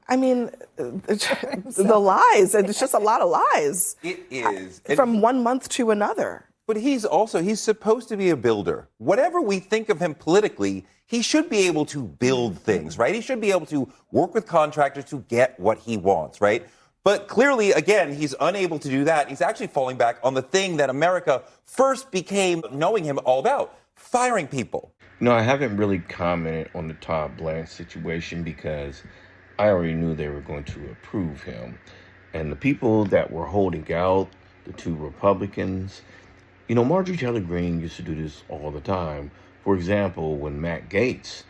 I mean, the lies, and it's just a lot of lies. It is. From 1 month to another. But he's supposed to be a builder. Whatever we think of him politically, he should be able to build things, right? He should be able to work with contractors to get what he wants, right? But clearly, again, he's unable to do that. He's actually falling back on the thing that America first became knowing him all about, firing people. No, I haven't really commented on the Todd Blanche situation because I already knew they were going to approve him. And the people that were holding out, the two Republicans, you know, Marjorie Taylor Greene used to do this all the time. For example, when Matt Gaetz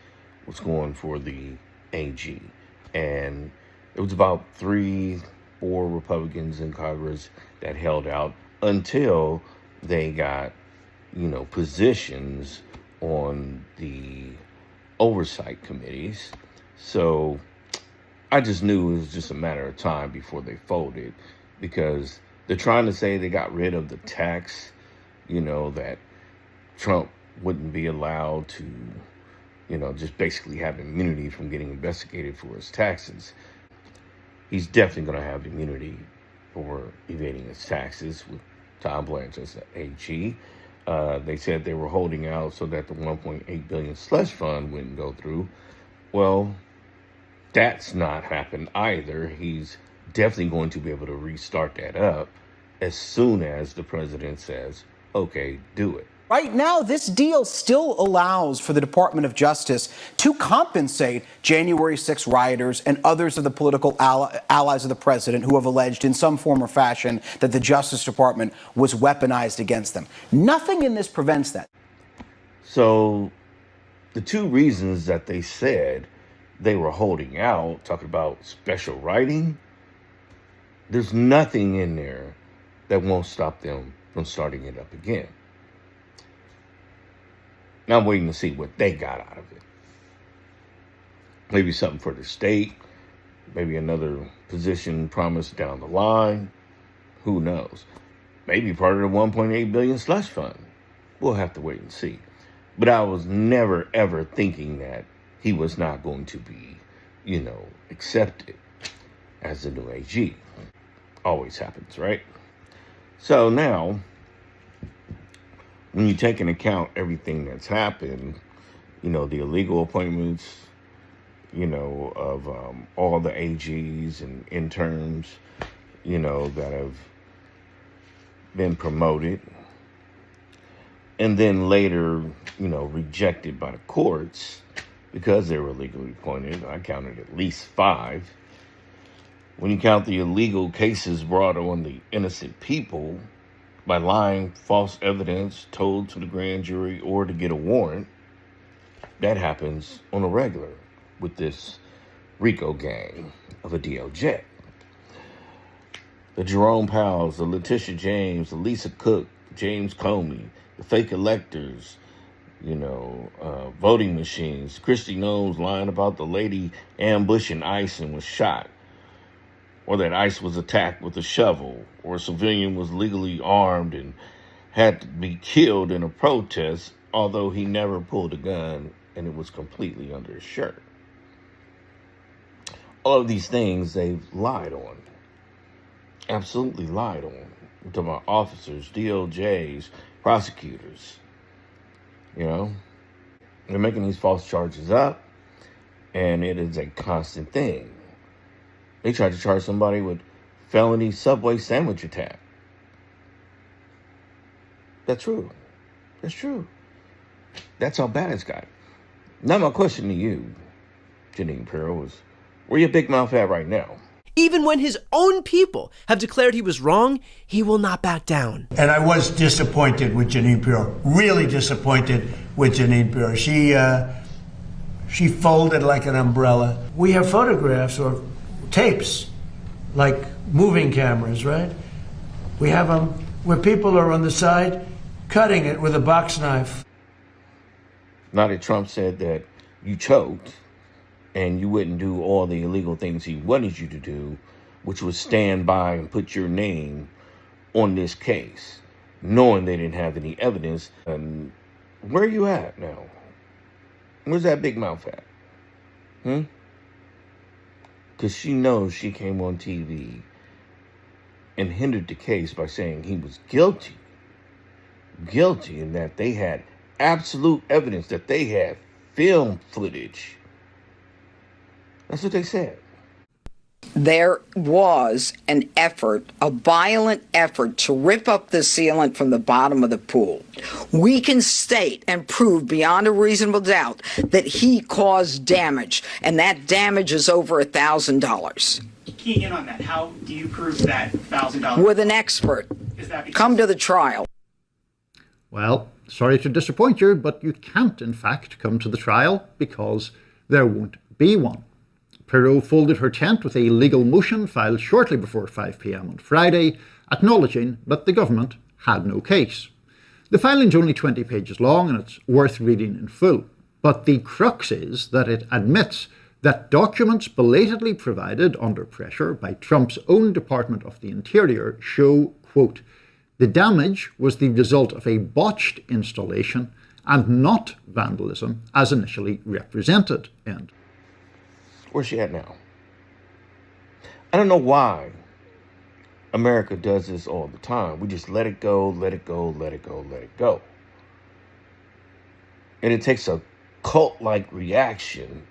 was going for the AG, and it was about 3-4 Republicans in Congress that held out until they got, you know, positions on the oversight committees. So I just knew it was just a matter of time before they folded, because they're trying to say they got rid of the tax, you know, that Trump wouldn't be allowed to, you know, just basically have immunity from getting investigated for his taxes. He's definitely going to have immunity for evading his taxes with Todd Blanche as the AG. They said they were holding out so that the $1.8 billion slush fund wouldn't go through. Well, that's not happened either. He's definitely going to be able to restart that up as soon as the president says, okay, do it. Right now, this deal still allows for the Department of Justice to compensate January 6 rioters and others of the political allies of the president who have alleged in some form or fashion that the Justice Department was weaponized against them. Nothing in this prevents that. So the two reasons that they said they were holding out, talking about special writing, there's nothing in there that won't stop them from starting it up again. Now I'm waiting to see what they got out of it. Maybe something for the state, maybe another position promised down the line. Who knows? Maybe part of the $1.8 billion slush fund. We'll have to wait and see. But I was never, ever thinking that he was not going to be, you know, accepted as the new AG. Always happens, right? So now, when you take into account everything that's happened, you know, the illegal appointments, you know, of all the AGs and interns, you know, that have been promoted, and then later, you know, rejected by the courts because they were illegally appointed. I counted at least 5. When you count the illegal cases brought on the innocent people by lying, false evidence told to the grand jury or to get a warrant, that happens on a regular with this RICO gang of a DOJ. The Jerome Powells, the Letitia James, the Lisa Cook, James Comey, the fake electors, you know, voting machines, Christy Knowles lying about the lady ambushing ICE and was shot, or that ICE was attacked with a shovel, or a civilian was legally armed and had to be killed in a protest, although he never pulled a gun and it was completely under his shirt. All of these things they've lied on. Absolutely lied on. I'm talking about officers, DOJs, prosecutors. You know, they're making these false charges up, and it is a constant thing. They tried to charge somebody with felony Subway sandwich attack. That's true. That's true. That's how bad it's got. Now my question to you, Jeanine Pirro, is where your big mouth at right now? Even when his own people have declared he was wrong, he will not back down. And I was disappointed with Jeanine Pirro, really disappointed with Jeanine Pirro. She folded like an umbrella. We have photographs or tapes, like moving cameras, right? We have them where people are on the side cutting it with a box knife. Now that Trump said that you choked and you wouldn't do all the illegal things he wanted you to do, which was stand by and put your name on this case, knowing they didn't have any evidence, and where are you at now? Where's that big mouth at? because she knows she came on TV and hindered the case by saying he was guilty, and that they had absolute evidence, that they had film footage. That's what they said. There was an effort, a violent effort, to rip up the sealant from the bottom of the pool. We can state and prove beyond a reasonable doubt that he caused damage, and that damage is over $1,000. Keying in on that, how do you prove that $1,000? With an expert. Is that because Come to the trial. Well, sorry to disappoint you, but you can't, in fact, come to the trial because there won't be one. Pirro folded her tent with a legal motion filed shortly before 5 p.m. on Friday, acknowledging that the government had no case. The filing's only 20 pages long and it's worth reading in full, but the crux is that it admits that documents belatedly provided under pressure by Trump's own Department of the Interior show, quote, the damage was the result of a botched installation and not vandalism as initially represented, end. Where's she at now? I don't know why America does this all the time. We just let it go, let it go, let it go, let it go. And it takes a cult-like reaction,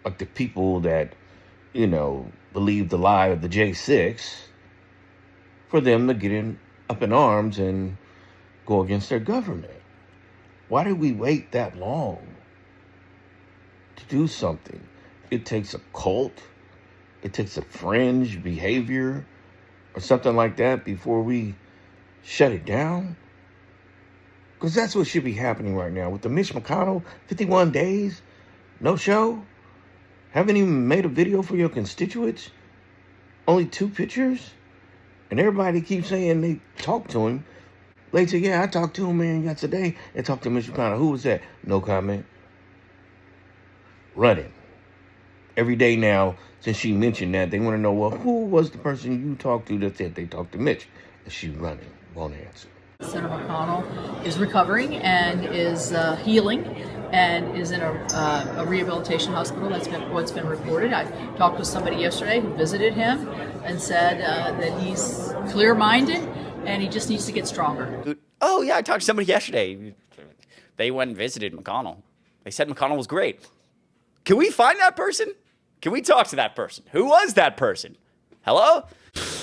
like the people that, believe the lie of the J6, for them to get up in arms and go against their government. Why did we wait that long to do something? It takes a cult, it takes a fringe behavior or something like that before we shut it down. Because that's what should be happening right now with the Mitch McConnell 51 days, no show. Haven't even made a video for your constituents. Only 2 pictures. And everybody keeps saying they talked to him. They say, yeah, I talked to him, man, yesterday. And talked to Mitch McConnell. Who was that? No comment. Running. Every day now, since she mentioned that, they want to know, well, who was the person you talked to that said they talked to Mitch? And she's running. Won't answer. Senator McConnell is recovering and is healing and is in a rehabilitation hospital. That's what's been reported. I talked with somebody yesterday who visited him and said that he's clear-minded and he just needs to get stronger. Oh, yeah, I talked to somebody yesterday. They went and visited McConnell. They said McConnell was great. Can we find that person? Can we talk to that person? Who was that person? Hello?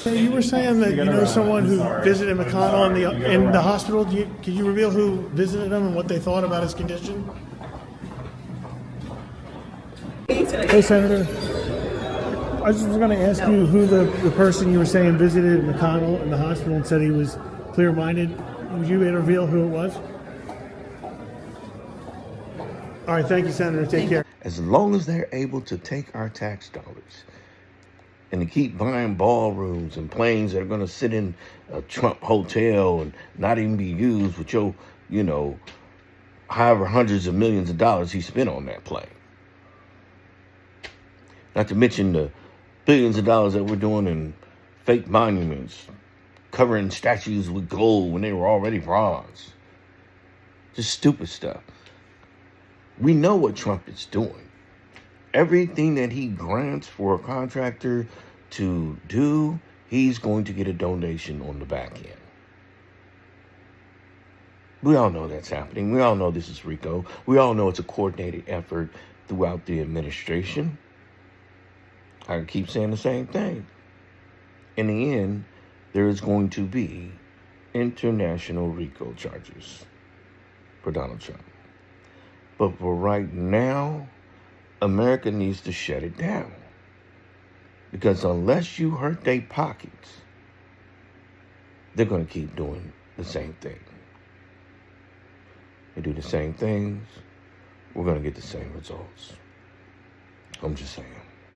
You were saying that you know someone who visited McConnell in the hospital. Can you reveal who visited him and what they thought about his condition? Hey, Senator. I just was going to ask you who the person you were saying visited McConnell in the hospital and said he was clear-minded. Would you be able to reveal who it was? All right, thank you, Senator. Take care. As long as they're able to take our tax dollars and to keep buying ballrooms and planes that are going to sit in a Trump hotel and not even be used with your, however hundreds of millions of dollars he spent on that plane. Not to mention the billions of dollars that we're doing in fake monuments, covering statues with gold when they were already bronze. Just stupid stuff. We know what Trump is doing. Everything that he grants for a contractor to do, he's going to get a donation on the back end. We all know that's happening. We all know this is RICO. We all know it's a coordinated effort throughout the administration. I keep saying the same thing. In the end, there is going to be international RICO charges for Donald Trump. But for right now, America needs to shut it down. Because unless you hurt their pockets, they're going to keep doing the same thing. They do the same things, we're going to get the same results. I'm just saying.